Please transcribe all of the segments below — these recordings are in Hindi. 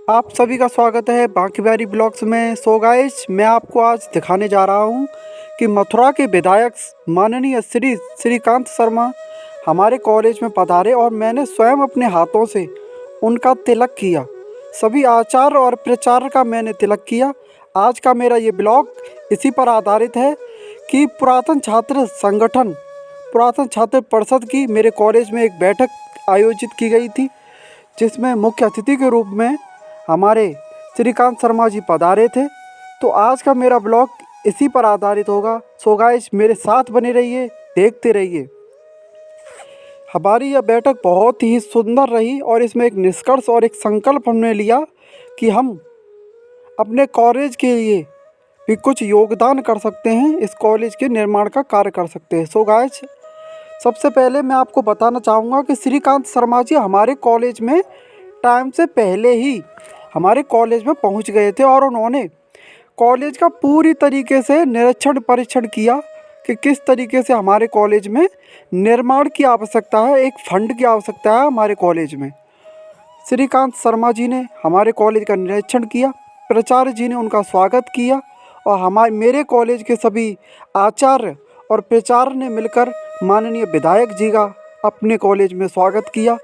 आप सभी का स्वागत है बांकी बिहारी ब्लॉग्स में। सो गाइस, मैं आपको आज दिखाने जा रहा हूं कि मथुरा के विधायक माननीय श्री श्रीकांत शर्मा हमारे कॉलेज में पधारे और मैंने स्वयं अपने हाथों से उनका तिलक किया। सभी आचार्य और प्रचार का मैंने तिलक किया। आज का मेरा ये ब्लॉग इसी पर आधारित है कि पुरातन छात्र परिषद की मेरे कॉलेज में एक बैठक आयोजित की गई थी, जिसमें मुख्य अतिथि के रूप में हमारे श्रीकांत शर्मा जी पधारे थे। तो आज का मेरा ब्लॉग इसी पर आधारित होगा। सो गाइस, मेरे साथ बने रहिए, देखते रहिए। हमारी यह बैठक बहुत ही सुंदर रही और इसमें एक निष्कर्ष और एक संकल्प हमने लिया कि हम अपने कॉलेज के लिए भी कुछ योगदान कर सकते हैं, इस कॉलेज के निर्माण का कार्य कर सकते हैं। सो गाइस, सबसे पहले मैं आपको बताना चाहूँगा कि श्रीकांत शर्मा जी हमारे कॉलेज में टाइम से पहले ही हमारे कॉलेज में पहुंच गए थे और उन्होंने कॉलेज का पूरी तरीके से निरीक्षण परीक्षण किया कि किस तरीके से हमारे कॉलेज में निर्माण की आवश्यकता है, एक फंड की आवश्यकता है हमारे कॉलेज में। श्रीकांत शर्मा जी ने हमारे कॉलेज का निरीक्षण किया, प्राचार्य जी ने उनका स्वागत किया और मेरे कॉलेज के सभी आचार्य और प्राचार्य ने मिलकर माननीय विधायक जी का अपने कॉलेज में स्वागत किया।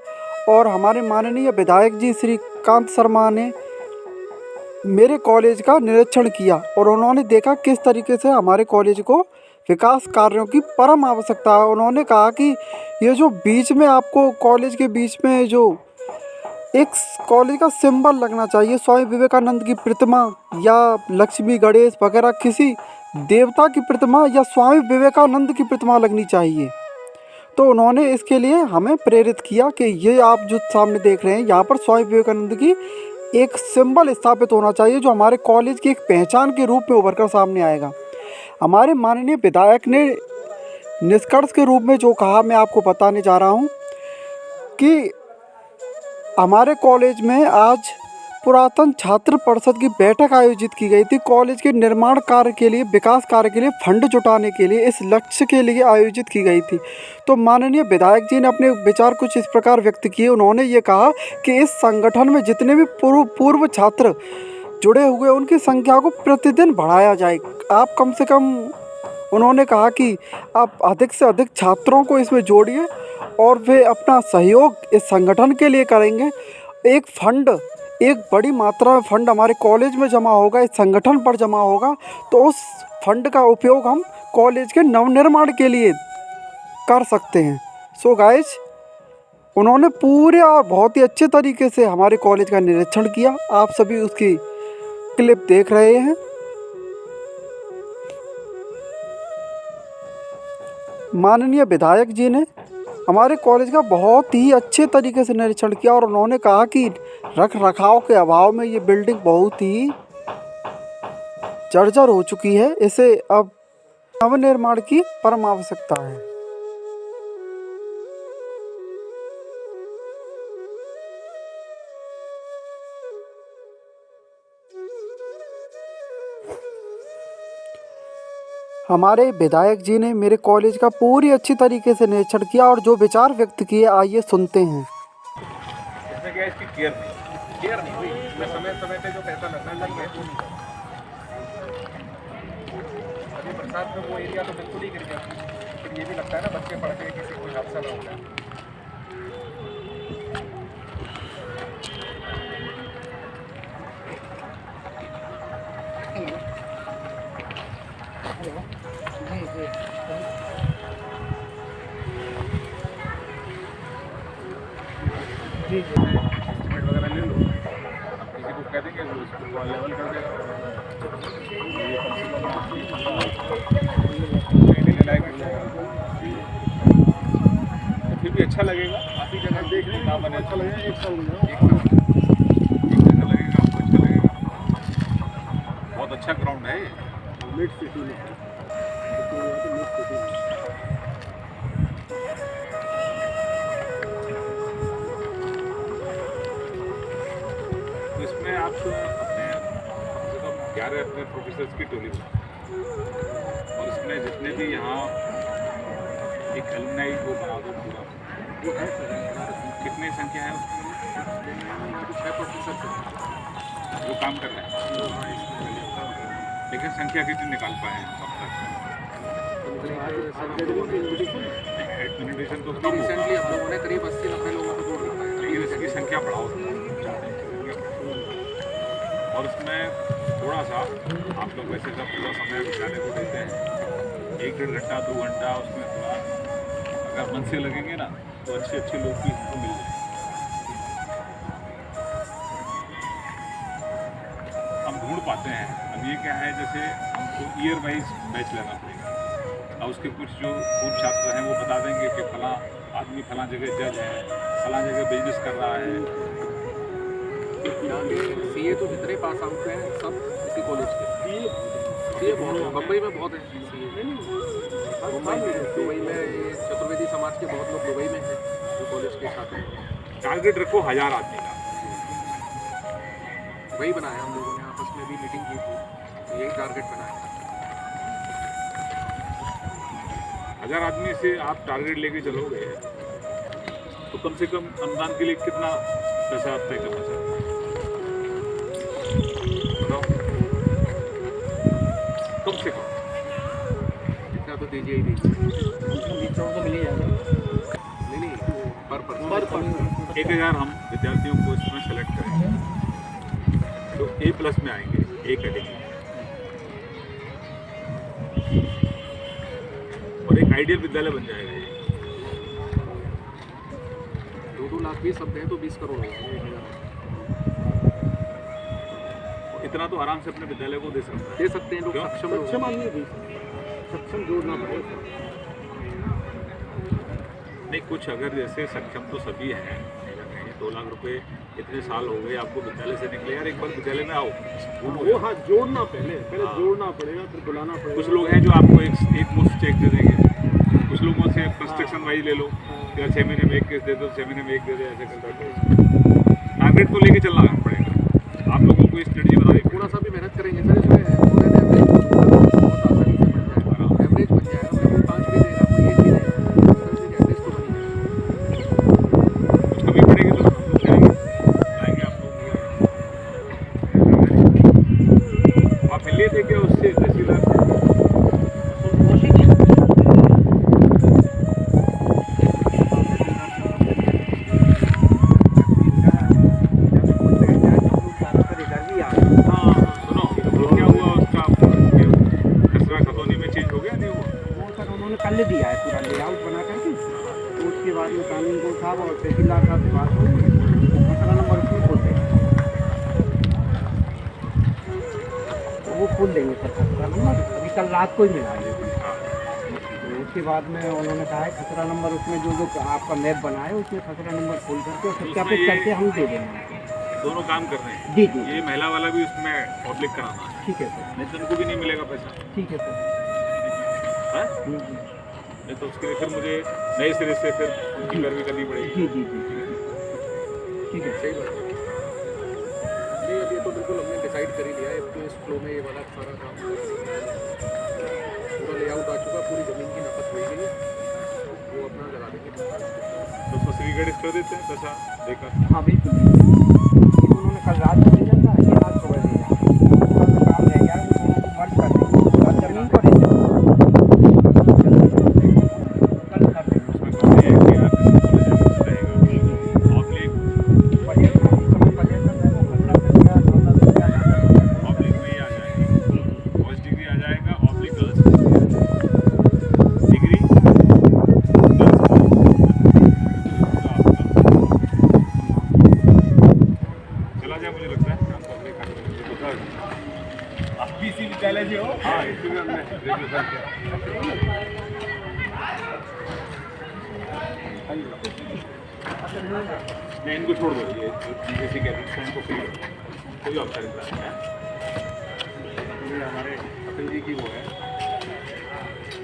और हमारे माननीय विधायक जी श्रीकांत शर्मा ने मेरे कॉलेज का निरीक्षण किया और उन्होंने देखा किस तरीके से हमारे कॉलेज को विकास कार्यों की परम आवश्यकता है। उन्होंने कहा कि ये जो बीच में आपको कॉलेज के बीच में जो एक कॉलेज का सिंबल लगना चाहिए, स्वामी विवेकानंद की प्रतिमा या लक्ष्मी गणेश वगैरह किसी देवता की प्रतिमा या स्वामी विवेकानंद की प्रतिमा लगनी चाहिए। तो उन्होंने इसके लिए हमें प्रेरित किया कि ये आप जो सामने देख रहे हैं, यहाँ पर स्वामी विवेकानंद की एक सिंबल स्थापित होना चाहिए जो हमारे कॉलेज की एक पहचान के रूप में उभर कर सामने आएगा। हमारे माननीय विधायक ने निष्कर्ष के रूप में जो कहा, मैं आपको बताने जा रहा हूँ कि हमारे कॉलेज में आज पुरातन छात्र परिषद की बैठक आयोजित की गई थी। कॉलेज के निर्माण कार्य के लिए, विकास कार्य के लिए फंड जुटाने के लिए, इस लक्ष्य के लिए आयोजित की गई थी। तो माननीय विधायक जी ने अपने विचार कुछ इस प्रकार व्यक्त किए। उन्होंने ये कहा कि इस संगठन में जितने भी पूर्व छात्र जुड़े हुए उनकी संख्या को प्रतिदिन बढ़ाया जाए। आप कम से कम, उन्होंने कहा कि आप अधिक से अधिक छात्रों को इसमें जोड़िए और वे अपना सहयोग इस संगठन के लिए करेंगे। एक बड़ी मात्रा में फंड हमारे कॉलेज में जमा होगा, इस संगठन पर जमा होगा, तो उस फंड का उपयोग हम कॉलेज के नवनिर्माण के लिए कर सकते हैं। सो गाइस, उन्होंने पूरे और बहुत ही अच्छे तरीके से हमारे कॉलेज का निरीक्षण किया। आप सभी उसकी क्लिप देख रहे हैं। माननीय विधायक जी ने हमारे कॉलेज का बहुत ही अच्छे तरीके से निरीक्षण किया और उन्होंने कहा कि रख रखाव के अभाव में ये बिल्डिंग बहुत ही जर्जर हो चुकी है, इसे अब नवनिर्माण की परम आवश्यकता है। हमारे विधायक जी ने मेरे कॉलेज का पूरी अच्छी तरीके से निरीक्षण किया और जो विचार व्यक्त किए, आइए सुनते हैं। इसमें क्या है, इसकी केयर नहीं हुई। इसमें समय समय पे जो पैसा लगना चाहिए, अभी बरसात में वो एरिया तो बिल्कुल ही गिर गया। फिर ये भी लगता है ना, बच्चे पढ़ के किसी कोई हादसा ना हो जाए। जी एस्टिमेट वगैरह ले लो, किसी को कह देंगे वो इसको लेवल कर देगा। ये कम से कम लेने लायक हो जाएगा, तो फिर भी अच्छा लगेगा। काफ़ी जगह देखने का बने, अच्छा लगेगा। एक जगह लगेगा आपको, अच्छा लगेगा। बहुत अच्छा ग्राउंड है ये, मिड सिटी में। इसमें आप अपने कम से कम 11 अपने प्रोफेसर्स की टोली और इसमें जितने भी यहाँ एक एलुमनाई को बना दो पूरा। कितनी संख्या है उसकी? 6 प्रोफेसर काम कर रहे हैं, लेकिन संख्या कितनी निकाल पाए हैं अब तक? एडमिनिस्ट्रेशन तो कम होगा, रिसेंटली हम लोगों ने करीब 80-90 लोगों को जोड़ रखा है। लेकिन इसकी संख्या बढ़ाओ और इसमें थोड़ा सा आप लोग वैसे का पूरा समय विद्यालय को देते हैं, 1-1.5 घंटा 2 घंटा, उसमें थोड़ा अगर मन से लगेंगे ना तो अच्छे अच्छे लोग भी हमको मिल जाएंगे। हम ढूंढ पाते हैं। अब ये क्या है, जैसे हमको ईयर वाइज बैच लेना पड़ेगा और उसके कुछ जो पूर्व छात्र हैं वो बता देंगे कि फलां आदमी फलां जगह जज है, फलां जगह बिजनेस कर रहा है। यहाँ के सीए तो जितने पास आउट हैं सब इसी कॉलेज के सीए बहुत हैं। बम्बई में बहुत हैं सीए, दुबई में ये चतुर्वेदी समाज के बहुत लोग दुबई में हैं जो कॉलेज के साथ हैं। टारगेट रखो 1000 आदमी का। वही बनाया हम लोगों ने, आपस में भी मीटिंग की थी, तो यही टारगेट बनाया। 1000 आदमी से आप टारगेट लेके चलोगे तो कम से कम अनुदान के लिए कितना पैसा आप तय करना चाहते हैं? बताओ, कम से कम इतना तो दीजिए ही दीजिए। तो मिल ही जाएगा। नहीं पर पर्सन 1000 हम विद्यार्थियों को इसमें सेलेक्ट करेंगे तो A+ में आएंगे, A कैटेगरी, और एक आइडियल विद्यालय बन जाएगा ये। 2-2 लाख भी सब दें तो 20 करोड़ हो जाएंगे। इतना तो आराम से अपने विद्यालय को दे सकता है। दे सकते हैं लोग, क्यों? सक्षम लोग। सक्षम जोड़ना पड़ेगा। नहीं, कुछ अगर जैसे सक्षम तो सभी हैं, 2 लाख रुपए इतने साल हो गए आपको विद्यालय से निकले, यार एक बार विद्यालय में आओ, वो हाँ जोड़ना पहले जोड़ना पड़ेगा, फिर बुलाना पड़ेगा। कुछ लोग हैं जो आपको एक मुफ्त चेक दे देंगे, कुछ लोगों से कंस्ट्रक्शन वाइज ले लो, या 6 महीने में एक केस दे दो, 6 महीने में एक दे दे, ऐसे करता है। टारगेट को लेके चलना पड़ेगा, आप लोगों को स्ट्रेटजी बनानी पड़ेगी। थोड़ा सा भी मेहनत करेंगे सर इसमें एवरेज बहुत आसानी से बन जाएगा। एवरेज बन जाएगा, कोई 5 भी देगा, कोई 1 भी देगा, एवरेज तो बन जाएगा। कुछ कमी पड़ेगी तो लाएंगे आप लोग। आप मिले थे क्या उससे तहसीलदार से? कल दिया है पूरा लेआउट बना करके, तो उसके बाद में कानून को साहब और तहसीलदार साहब से बात हुई, तो खतरा नंबर उसमें खोल देंगे, तो वो खोल देंगे सर खतरा नंबर। अभी कल रात को ही मिला है, तो उसके बाद में उन्होंने कहा है खतरा नंबर उसमें जो जो आपका मैप बना है उसमें खतरा नंबर खोल करके और सत्यापित करके हम दे देंगे। दोनों काम कर रहे हैं। जी जी ये महिला वाला भी उसमें पब्लिक कराना है, ठीक है सर, नहीं तो उनको भी नहीं मिलेगा पैसा, ठीक है सर। है? नहीं तो उसके लिए फिर मुझे नए सिरे से फिर उनकी पैरवी करनी पड़ेगी। जी जी जी ठीक है। सही बात है। नहीं अब ये तो बिल्कुल हमने डिसाइड कर ही लिया है, तो इस फ्लो में ये वाला सारा काम पूरा लेआउट आ चुका, पूरी ज़मीन की नपत हो गई है, वो अपना लगा देंगे। तो उसको श्रीगढ़ कर देते हैं पैसा देकर। हाँ बिल्कुल, उन्होंने कल रात को भेजा था, ये रात को भेजा, काम रह गया वो दोनों को मर्ज कर देंगे, और जमीन को उसमें कौन है कि यार रहेगा पब्लिक में ही आ जाएगा, फर्स्ट डिग्री आ जाएगा, ऑब्लिक गर्ल्स डिग्री चला जाए, मुझे लगता है आप भी इसी विद्यालय से हो। हाँ, इसलिए हमने ग्रेजुएशन किया। नहीं, इनको छोड़ दो, ये जैसे कैबिनेट से इनको फ्री कोई औपचारिकता नहीं है। ये हमारे कपिल जी की वो है।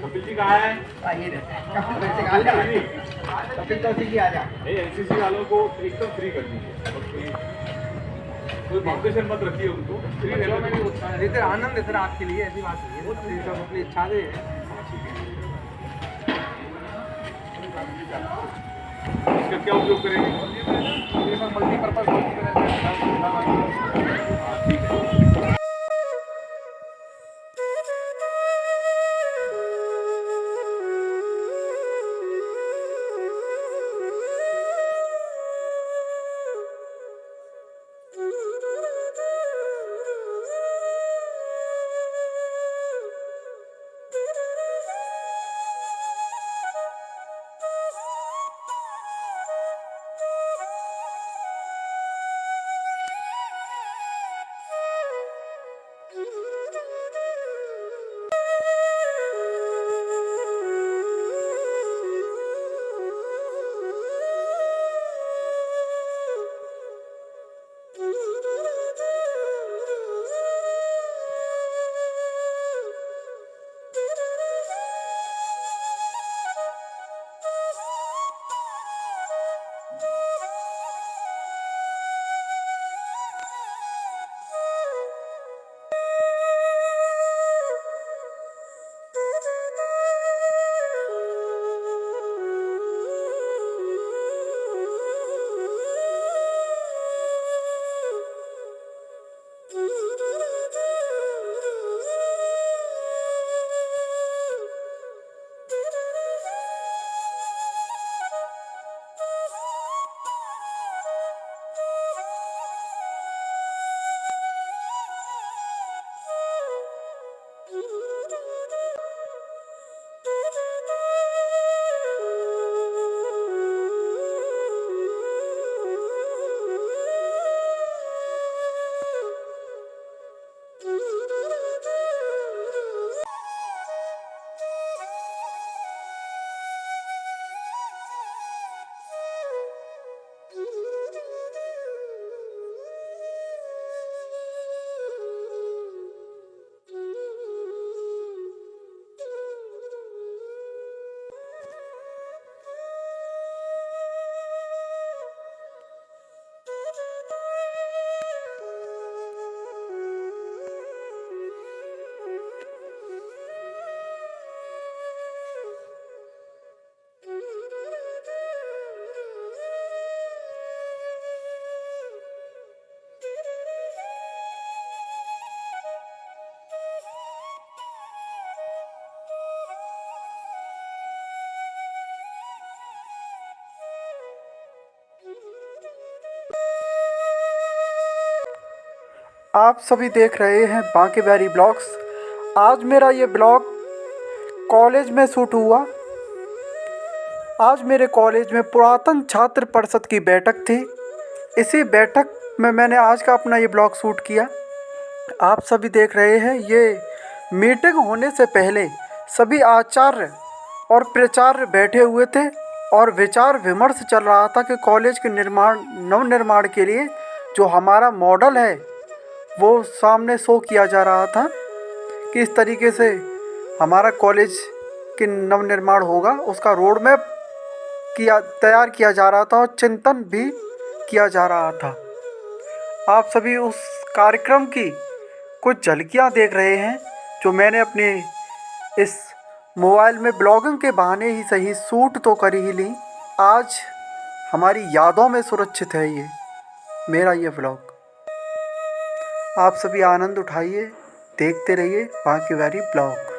कपिल जी कहाँ है? नहीं, एनसीसी वालों को एकदम फ्री कर दीजिए, कोई बाउंडेशन मत रखिए, उनको फ्री रहना नहीं होता है। इधर आनंद है सर आपके लिए, ऐसी बात नहीं है, सब अपनी इच्छा से इसका क्या उपयोग करेंगे? मल्टीपर्पज ठीक है। आप सभी देख रहे हैं बांके बिहारी ब्लॉग्स। आज मेरा ये ब्लॉग कॉलेज में शूट हुआ। आज मेरे कॉलेज में पुरातन छात्र परिषद की बैठक थी। इसी बैठक में मैंने आज का अपना ये ब्लॉग शूट किया। आप सभी देख रहे हैं, ये मीटिंग होने से पहले सभी आचार्य और प्राचार्य बैठे हुए थे और विचार विमर्श चल रहा था कि कॉलेज के नवनिर्माण के लिए जो हमारा मॉडल है वो सामने शो किया जा रहा था कि इस तरीके से हमारा कॉलेज के नवनिर्माण होगा। उसका रोड मैप तैयार किया जा रहा था और चिंतन भी किया जा रहा था। आप सभी उस कार्यक्रम की कुछ झलकियां देख रहे हैं जो मैंने अपने इस मोबाइल में ब्लॉगिंग के बहाने ही सही शूट तो कर ही ली। आज हमारी यादों में सुरक्षित है ये मेरा ये ब्लॉग। आप सभी आनंद उठाइए, देखते रहिए बांके बिहारी ब्लॉग।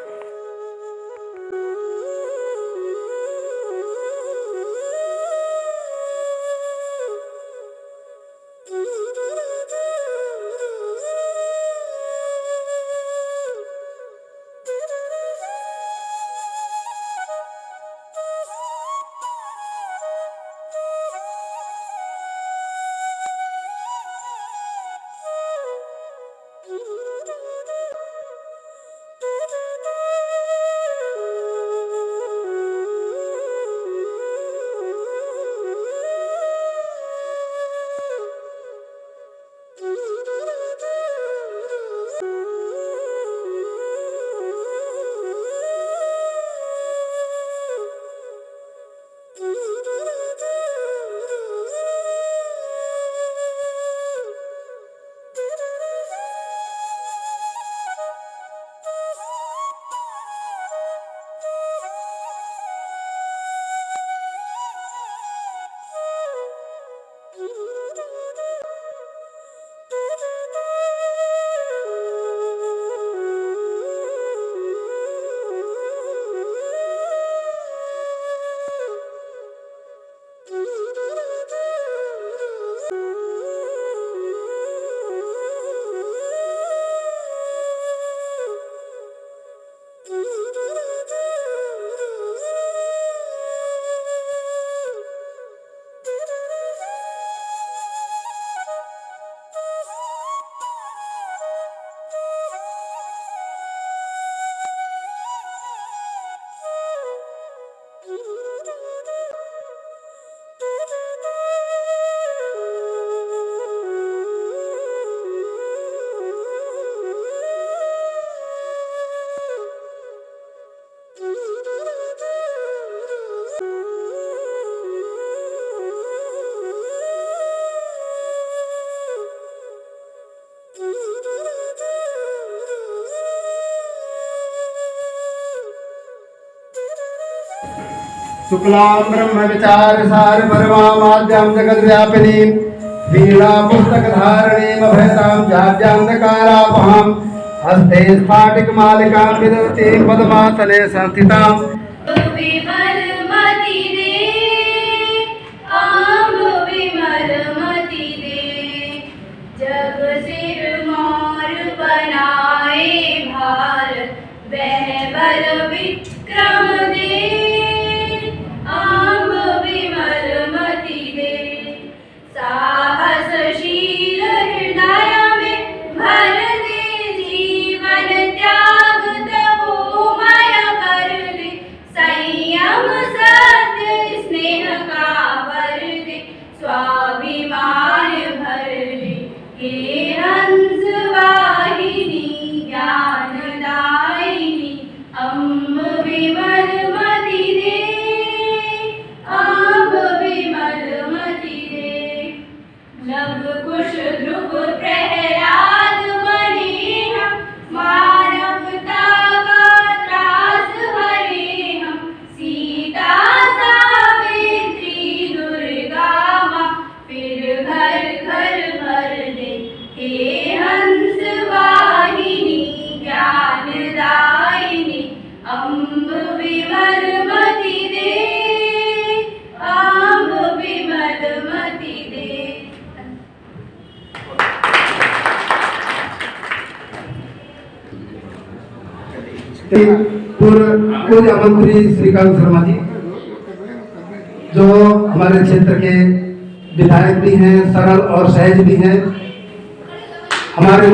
शुक्लां ब्रह्म विचार सार परमाद्यां जगद व्यापिनीं वीणा पुस्तक धारणीं अभयतां जाड्यान्धकारापहां हस्ते स्फाटिक मालिकां विदधतीं पद्मासने संस्थितां विमल मति दे आम विमल मति दे जब सिर मोर बनाए भारत वह बल विक्रम दे आम विमल मति दे साहसशील हृदय में भर दे जीवन त्याग तपोमय कर दे संयम सत्य स्नेह का वर दे स्वाभिमान भर दे हे हंस वाहिनी ज्ञानदायिनी अम्ब विमल मति दे अम्ब विमल मति दे लव कुश ध्रुव प्रहलाद बने हम मानवता का त्रास हरे हम सीता सावित्री दुर्गा माँ फिर घर घर भर दे हे हंस वाहिनी ज्ञानदायिनी अम्ब विमल मति दे अम्ब विमल मति दे। पूर्व मंत्री श्रीकांत शर्मा जी जो हमारे क्षेत्र के विधायक भी हैं, सरल और सहज भी हैं, हमारे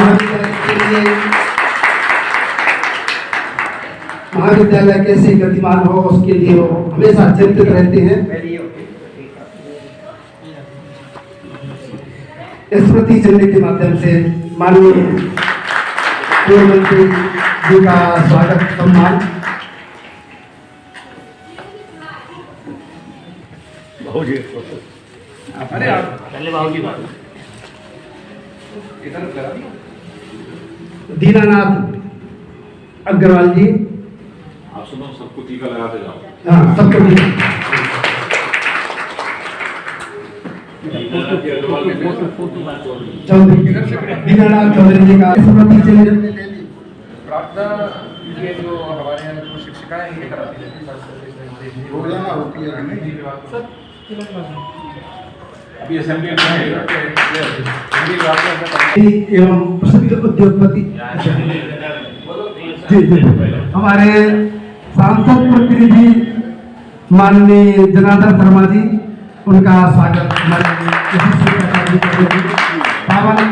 महाविद्यालय कैसे गतिमान हो उसके लिए वो हमेशा चिंतित रहते हैं। स्मृति चिन्ह के माध्यम से माननीय पूर्व मंत्री जी का स्वागत सम्मान। दीनानाथ अग्रवाल जी, आप सुनो, सबको टीका लगाते जाओ। हाँ सबको चौधरी दीनानाथ चौधरी जी का स्मृति चिन्ह। प्रार्थना ये जो हमारे यहाँ जो शिक्षिकाएं ये कराती हैं रोजाना होती है अभी असेंबली में एवं प्रसिद्ध उद्योगपति जी हमारे सांसद प्रतिनिधि माननीय जनार्दन शर्मा जी, उनका स्वागत हमारे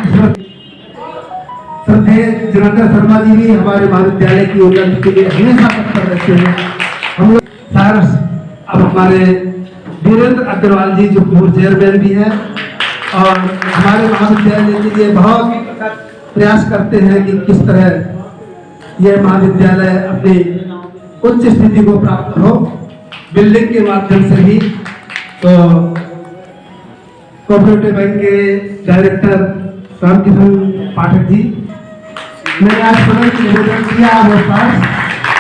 श्रद्धेय जनार्दन शर्मा जी भी हमारे महाविद्यालय की उन्नति के लिए हमेशा तत्पर रहते हैं। हम लोग अब हमारे वीरेंद्र अग्रवाल जी जो पूर्व चेयरमैन भी हैं और हमारे महाविद्यालय के लिए बहुत प्रयास करते हैं कि किस तरह यह महाविद्यालय अपनी उच्च स्थिति को प्राप्त हो, बिल्डिंग के माध्यम से भी। तो कोऑपरेटिव बैंक के डायरेक्टर रामकिशन पाठक जी, मैंने आज समय की निवेदन किया और पास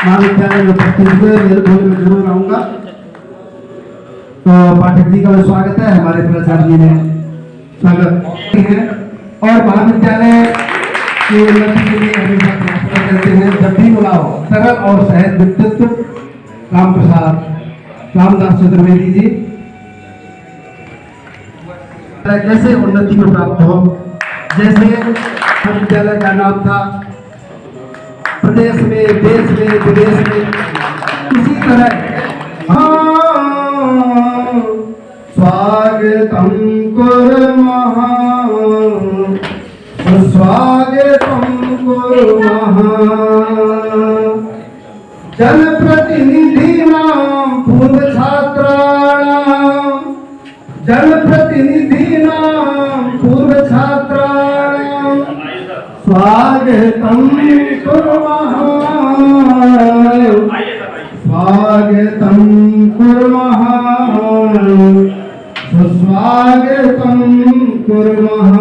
महाविद्यालय में उपस्थित हुए, मेरे भोले में जरूर आऊँगा। तो पाठक जी का स्वागत है, हमारे प्राचार्य जी ने स्वागत है और महाविद्यालय की उन्नति के लिए हमेशा प्रयास करते हैं। जब भी बुलाओ सरल और सहज व्यक्तित्व रामदास चतुर्वेदी जी कैसे उन्नति को प्राप्त हो। जैसे महाविद्यालय का नाम था प्रदेश में, देश में, विदेश में, इसी तरह स्वागतम कुर्मः सुस्वागतम कुर्मः जनप्रतिनिधीनां पूर्व छात्राणां स्वागतम कुर्मः स्वागतम कुर्मः सुस्वागतम कुर्मः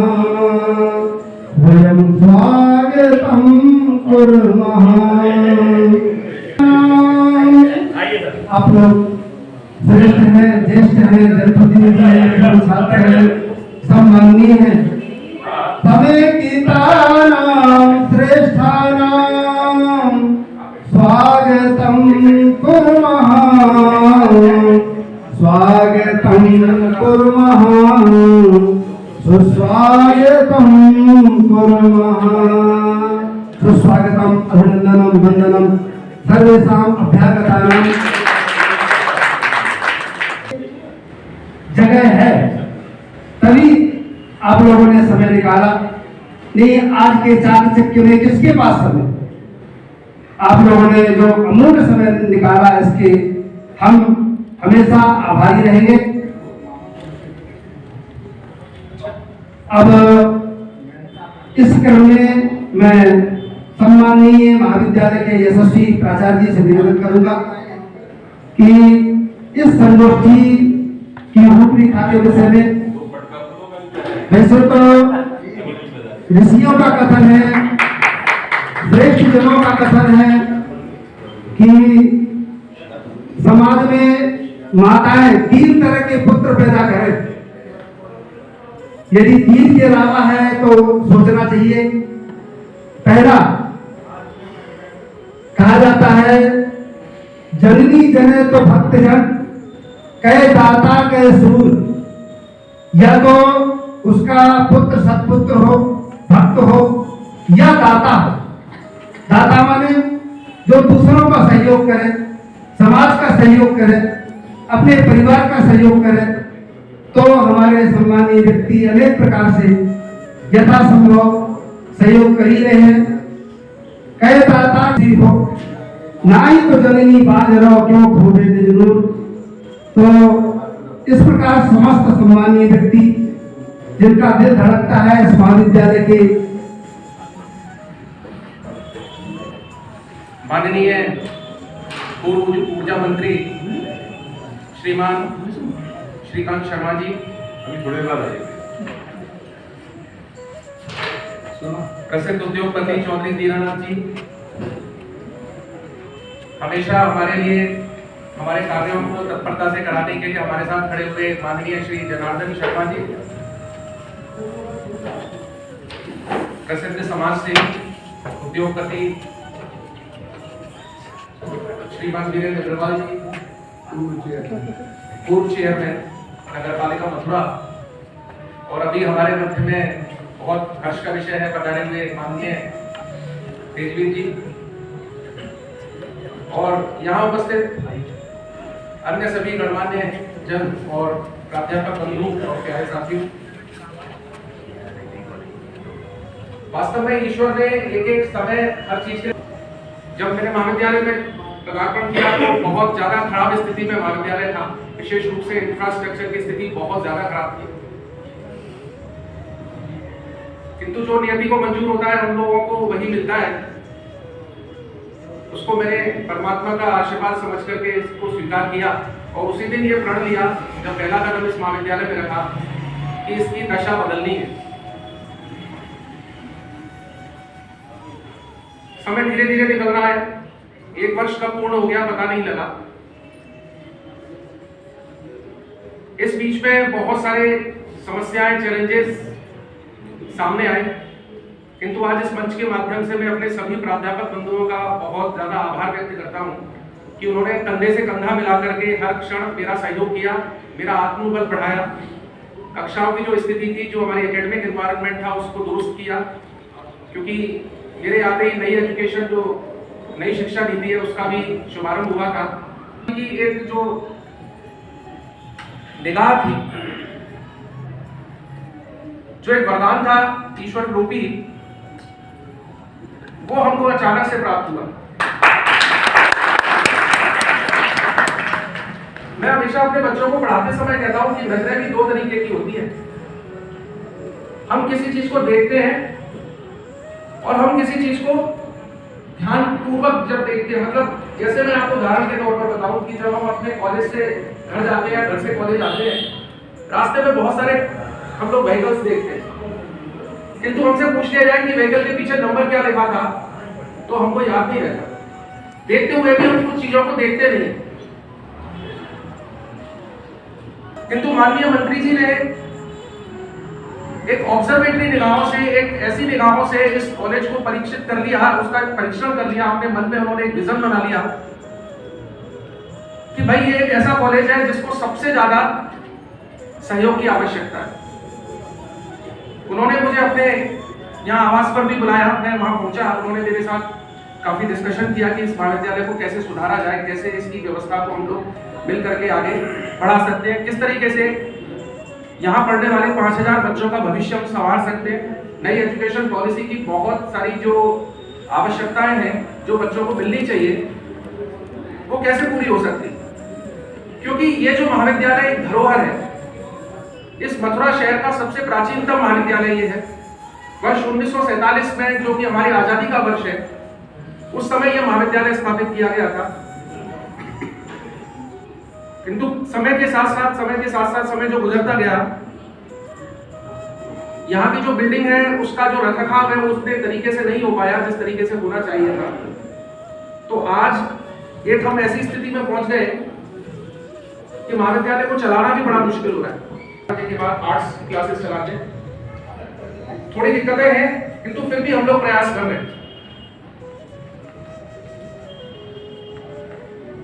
वयं स्वागतम कुर्मः। आप लोग ज्येष्ठ हैं, जनप्रतिनिधि हैं, सब छात्र हैं, सब माननीय हैं, समेकितानां श्रेष्ठानां स्वागतं कुर्मः, स्वागतं कुर्मः, सुस्वागतं कुर्मः, सुस्वागतम्, अभिनंदनं, वंदनं सर्वेषाम् अभ्यागतानां। जगह है तभी आप लोगों ने समय निकाला, नहीं आज के चाकचक्य में किसके पास समय? आप लोगों ने जो अमूल्य समय निकाला, इसके हम हमेशा आभारी रहेंगे। अब इस क्रम में मैं सम्माननीय महाविद्यालय के यशस्वी प्राचार्य जी से निवेदन करूंगा कि इस संगोष्ठी की रूपरेखा के विषय में, वैसे तो ऋषियों का कथन है, श्रेष्ठ जनों का कथन है कि समाज में माताएं 3 तरह के पुत्र पैदा करें। यदि 3 के अलावा है तो सोचना चाहिए। पहला कहा जाता है, जननी जने तो भक्तजन, कहे दाता कहे सूर। या तो उसका पुत्र सत्पुत्र हो, भक्त हो, या दाता हो। दाता माने जो दूसरों का सहयोग करे, समाज का सहयोग करे, अपने परिवार का सहयोग करे। तो हमारे सम्मानीय व्यक्ति अनेक प्रकार से यथासंभव सहयोग कर ही रहे हैं। कहे दाता हो, ना ही तो जननी बाज रहो क्यों खोबे निज नूर। तो इस प्रकार समस्त सम्मानीय व्यक्ति जिनका दिल धड़कता है इस महाविद्यालय के माननीय पूर्व ऊर्जा मंत्री श्रीमान श्रीकांत शर्मा जी, अभी थोड़े बाद आइए। प्रसिद्ध उद्योगपति चौधरी दीनानाथ जी, हमेशा हमारे लिए हमारे कार्यों को तत्परता से कराने के लिए हमारे साथ खड़े हुए माननीय श्री जनार्दन शर्मा जी, प्रसिद्ध समाज सेवी उद्योगपति श्रीमान वीरेंद्र अग्रवाल जी, पूर्व चेयरमैन नगर पालिका मथुरा, और अभी हमारे मध्य में बहुत हर्ष का विषय है पधारे हुए माननीय तेजवीर जी, और यहाँ उपस्थित अन्य सभी गणमान्य जन और प्राध्यापक बंधु और प्यारे साथी। वास्तव में ईश्वर ने एक समय हर चीज के, जब मैंने महाविद्यालय में पदार्पण किया तो बहुत ज्यादा खराब स्थिति में महाविद्यालय था, विशेष रूप से इंफ्रास्ट्रक्चर की स्थिति बहुत ज्यादा खराब थी। किंतु जो नियति को मंजूर होता है हम लोगों को वही मिलता है। उसको मैंने परमात्मा का आशीर्वाद समझ करके इसको स्वीकार किया, और उसी दिन ये प्रण लिया जब पहला कदम इस महाविद्यालय में रखा कि इसकी दशा बदलनी है। समय धीरे धीरे निकल रहा है, 1 वर्ष कब पूर्ण हो गया पता नहीं लगा। इस बीच में बहुत सारे समस्याएं, चैलेंजेस सामने आए, किंतु आज इस मंच के माध्यम से मैं अपने सभी प्राध्यापक बंधुओं का बहुत ज्यादा आभार व्यक्त करता हूं कि उन्होंने कंधे से कंधा मिला करके हर क्षण मेरा सहयोग किया, मेरा आत्मबल बढ़ाया, कक्षाओं की जो स्थिति थी, जो हमारी एकेडमिक एनवायरनमेंट था उसको दुरुस्त किया, क्योंकि मेरे आते ही नई एजुकेशन जो नई शिक्षा नीति है उसका भी शुभारंभ हुआ था। कि एक जो निगाह थी, जो एक वरदान था ईश्वर रूपी, वो हमको अचानक से प्राप्त हुआ। मैं हमेशा अपने बच्चों को पढ़ाते समय कहता हूं कि नजरें भी 2 तरीके की होती है। हम किसी चीज को देखते हैं और हम किसी चीज को ध्यानपूर्वक जब देखते हैं, मतलब जैसे मैं आपको उदाहरण के तौर पर बताऊं कि जब हम अपने कॉलेज से घर जाते हैं, घर से कॉलेज आते हैं, रास्ते में बहुत सारे हम लोग व्हीकल्स देखते हैं, किंतु हमसे पूछ लिया जाए कि व्हीकल के पीछे नंबर क्या लिखा था तो हमको याद नहीं रहता। देखते हुए भी हम कुछ चीजों को देखते नहीं। किंतु माननीय मंत्री जी ने एक ऑब्जर्वेटरी निगाहों से, एक ऐसी निगाहों से इस कॉलेज को परीक्षित कर लिया, उसका एक परीक्षण कर लिया, अपने मन में उन्होंने एक विजन बना लिया कि भाई ये एक ऐसा कॉलेज है जिसको सबसे ज्यादा सहयोग की आवश्यकता है। उन्होंने मुझे अपने यहाँ आवास पर भी बुलाया, मैं वहां पहुंचा, उन्होंने मेरे साथ काफी डिस्कशन किया कि इस महाविद्यालय को कैसे सुधारा जाए, कैसे इसकी व्यवस्था को हम लोग मिल करके आगे बढ़ा सकते हैं, किस तरीके से यहाँ पढ़ने वाले 5000 बच्चों का भविष्य हम संवार सकते हैं। नई एजुकेशन पॉलिसी की बहुत सारी जो आवश्यकताएं हैं जो बच्चों को मिलनी चाहिए वो कैसे पूरी हो सकती, क्योंकि ये जो महाविद्यालय एक धरोहर है, इस मथुरा शहर का सबसे प्राचीनतम महाविद्यालय ये है। वर्ष 1947 में, जो कि हमारी आजादी का वर्ष है, उस समय यह महाविद्यालय स्थापित किया गया था। किंतु समय के साथ समय जो गुजरता गया, यहाँ की जो बिल्डिंग है उसका जो रखरखाव है वो उतने तरीके से नहीं हो पाया जिस तरीके से होना चाहिए था। तो आज एक हम ऐसी स्थिति में पहुंच गए कि महाविद्यालय को चलाना भी बड़ा मुश्किल हो रहा है। के बाद आर्ट्स क्लासेस चलाते, थोड़ी दिक्कतें हैं किंतु फिर भी हम लोग प्रयास कर रहे हैं।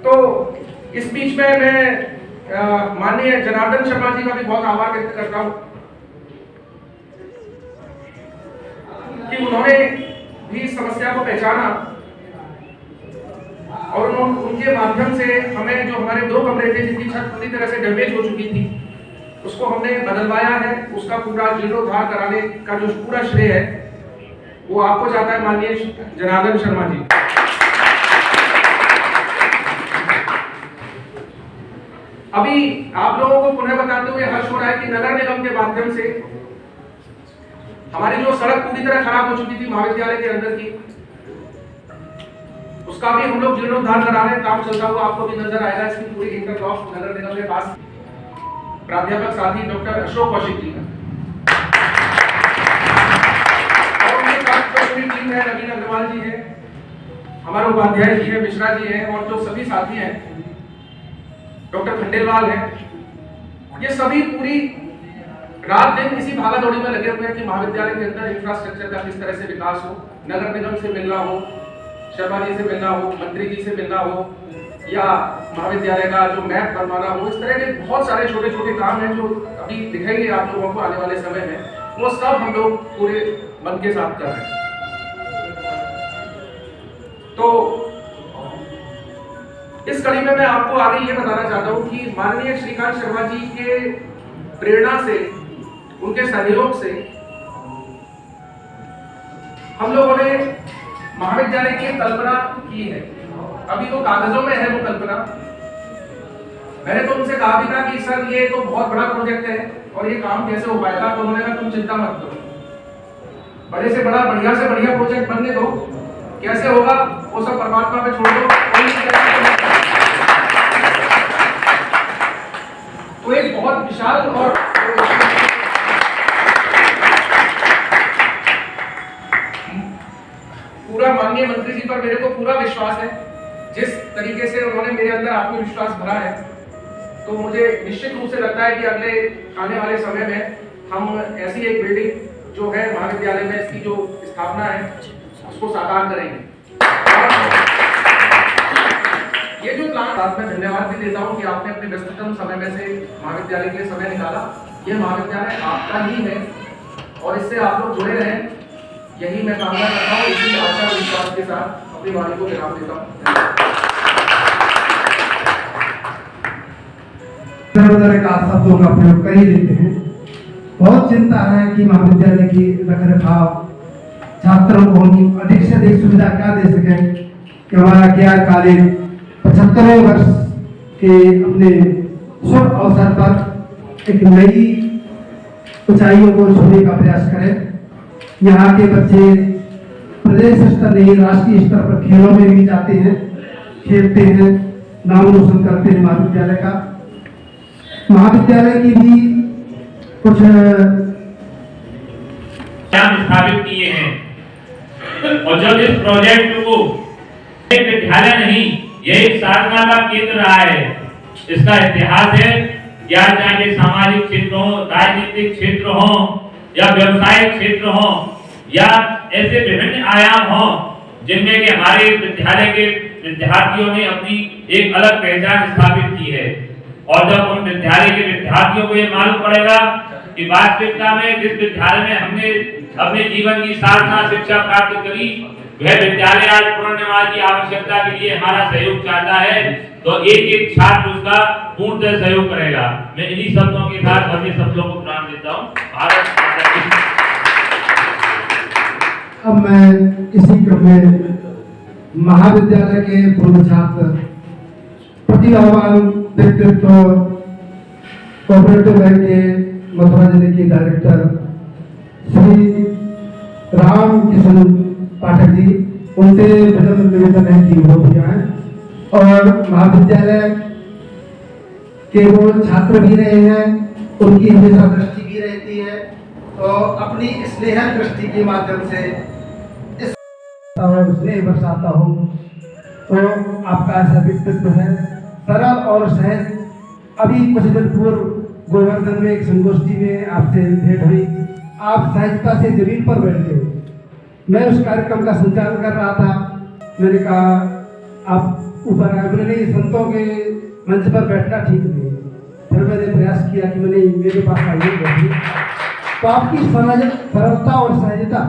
तो इस बीच में मैं माननीय जनार्दन शर्मा जी का भी बहुत आभार व्यक्त करता हूं कि उन्होंने भी इस समस्या को पहचाना और उनके माध्यम से हमें जो हमारे 2 कमरे थे जिनकी छत पूरी तरह से डैमेज हो चुकी थी उसको हमने बदलवाया है। उसका पूरा जीर्णोद्धार कराने का जो पूरा श्रेय है वो आपको जाता है माननीय जनार्दन शर्मा जी। अभी आप लोगों को पुनः बताते हुए हर्ष हो रहा है कि नगर निगम के माध्यम से हमारी जो सड़क पूरी तरह खराब हो चुकी थी महाविद्यालय के अंदर की, उसका भी हम लोग जीर्णोद्धार करा रहे हैं, काम चलता हुआ आपको भी नजर आएगा। इसकी पूरी इंटरलॉक नगर निगम के पास प्राध्यापक साथी डॉक्टर अशोक कौशिक जी का और उनके साथ जो पूरी टीम है, नवीन अग्रवाल जी है, हमारे उपाध्याय जी है, मिश्रा जी है और जो सभी साथी हैं, डॉक्टर खंडेलवाल है, ये सभी पूरी रात दिन इसी भागा दौड़ी में लगे हुए हैं कि महाविद्यालय के अंदर इंफ्रास्ट्रक्चर का किस तरह से विकास हो, नगर निगम से मिलना हो, शर्मा जी से मिलना हो, मंत्री जी से मिलना हो या महाविद्यालय का जो मैप बनवाना हो। इस तरह के बहुत सारे छोटे छोटे काम हैं जो अभी दिखेंगे आप लोगों को आने वाले समय में, वो सब हम लोग पूरे मन के साथ कर रहे हैं। तो इस कड़ी में मैं आपको आगे ये बताना चाहता हूं कि माननीय श्रीकांत शर्मा जी के प्रेरणा से, उनके सहयोग से हम लोगों ने महाविद्यालय की कल्पना की है। अभी वो कागजों में है वो कल्पना। मैंने तो उनसे कहा भी था कि सर ये तो बहुत बड़ा प्रोजेक्ट है और ये काम कैसे हो पाएगा, तो उन्होंने कहा तुम चिंता मत करो, बड़े से बड़ा बढ़िया से बढ़िया प्रोजेक्ट बनने दो, कैसे होगा वो सब परमात्मा पे छोड़ दो। तो एक बहुत विशाल और पूरा माननीय मंत्री जी पर मेरे को पूरा विश्वास है। जिस तरीके से उन्होंने मेरे अंदर आत्मविश्वास भरा है, तो मुझे निश्चित रूप से लगता है कि अगले आने वाले समय में हम ऐसी एक बिल्डिंग जो है महाविद्यालय में, इसकी जो स्थापना है उसको साकार करेंगे। ये जो प्लान, साथ में धन्यवाद भी देता हूँ कि आपने अपने व्यस्ततम समय में से महाविद्यालय के लिए समय निकाला। यह महाविद्यालय आपका ही है और इससे आप लोग जुड़े रहें, यही मैं कामना करता हूँ। इसी आशा और विश्वास के साथ अपनी वाणी को विराम देता हूँ। का शब्दों का प्रयोग कर ही देते हैं। बहुत चिंता है कि महाविद्यालय की रखरखाव, छात्रों को हम अधिक से अधिक सुविधा क्या दे सकें कि हमारा क्या कॉलेज 75वें वर्ष के अपने शुभ अवसर पर एक नई ऊंचाइयों को छूने का प्रयास करें। यहाँ के बच्चे प्रदेश स्तर नहीं, राष्ट्रीय स्तर पर खेलों में भी जाते हैं, खेलते हैं, नाम रोशन करते हैं महाविद्यालय का। महाविद्यालय की भी कुछ स्थापित किए हैं और जब इस प्रोजेक्ट को एक विद्यालय नहीं, ये एक साधना का केंद्र रहा है। इसका इतिहास है या चाहे सामाजिक क्षेत्र हो, राजनीतिक क्षेत्र हो या व्यवसायिक क्षेत्र हो या ऐसे विभिन्न आयाम हो जिनमें कि हमारे विद्यालय के विद्यार्थियों ने अपनी एक अलग पहचान स्थापित की है। और जब उन विद्यालय के विद्यार्थियों को ये मालूम पड़ेगा कि वास्तविकता में जिस विद्यालय में हमने अपने जीवन की साधना शिक्षा प्राप्त करी वह विद्यालय आज पुनर्निर्माण की आवश्यकता के लिए हमारा सहयोग चाहता है, तो एक एक छात्र उसका पूर्णतः सहयोग करेगा। मैं इन्हीं शब्दों के साथ अपने शब्दों को प्रणाम देता हूँ। भारत माता की जय। अब मैं इसी क्रम में महाविद्यालय के पूर्व छात्र प्रतिभावान व्यक्तित्व कोऑपरेटिव बैंक के मथुरा जिले के डायरेक्टर श्री राम किशन पाठक जी, उनसे विनम्र निवेदन है कि वो भी आए और महाविद्यालय के वो छात्र भी रहे हैं, उनकी हमेशा दृष्टि भी रहती है, तो अपनी स्नेह दृष्टि के माध्यम से इस स्नेह बरसाता हो। तो आपका ऐसा व्यक्तित्व है, सरल और सहज। अभी कुछ दिन पूर्व गोवर्धन में एक संगोष्ठी में आपसे भेंट हुई, आप सहजता से जमीन पर बैठ गए। मैं उस कार्यक्रम का संचालन कर रहा था, मैंने कहा आप ऊपर आए, बोले नहीं संतों के मंच पर बैठना ठीक नहीं। फिर मैंने प्रयास किया कि मैंने मेरे पास आइए बैठिए। तो आपकी सरलता और सहजता,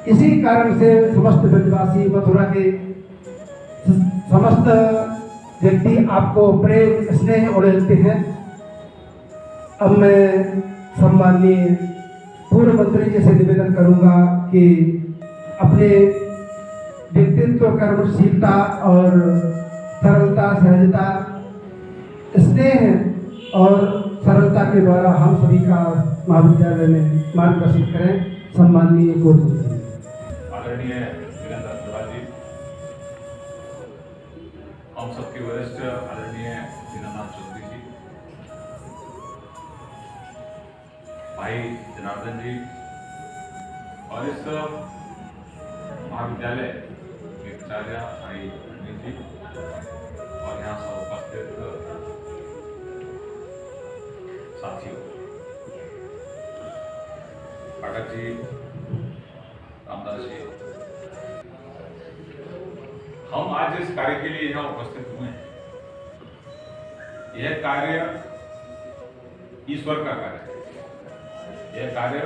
इसी कारण से समस्त ब्रजवासी मथुरा के समस्त व्यक्ति आपको प्रेम स्नेह उड़ेलते हैं। अब मैं सम्माननीय पूर्व मंत्री जी से निवेदन करूंगा कि अपने व्यक्तित्व कर्मशीलता और सरलता सहजता स्नेह और सरलता के द्वारा हम सभी का महाविद्यालय में मार्गदर्शन करें। सम्माननीय पूर्व मंत्री आदरणीय वीरेंद्र अग्रवाल जी, हम सबके वरिष्ठ आदरणीय दीनानाथ चौधरी जी, भाई जनार्दन जी और इस महाविद्यालय के प्राचार्य भाई अनिल जी और यहाँ सब उपस्थित साथियों, पाठक जी, रामदास जी, हम आज इस कार्य के लिए यहाँ उपस्थित हुए हैं। यह कार्य ईश्वर का कार्य है। यह कार्य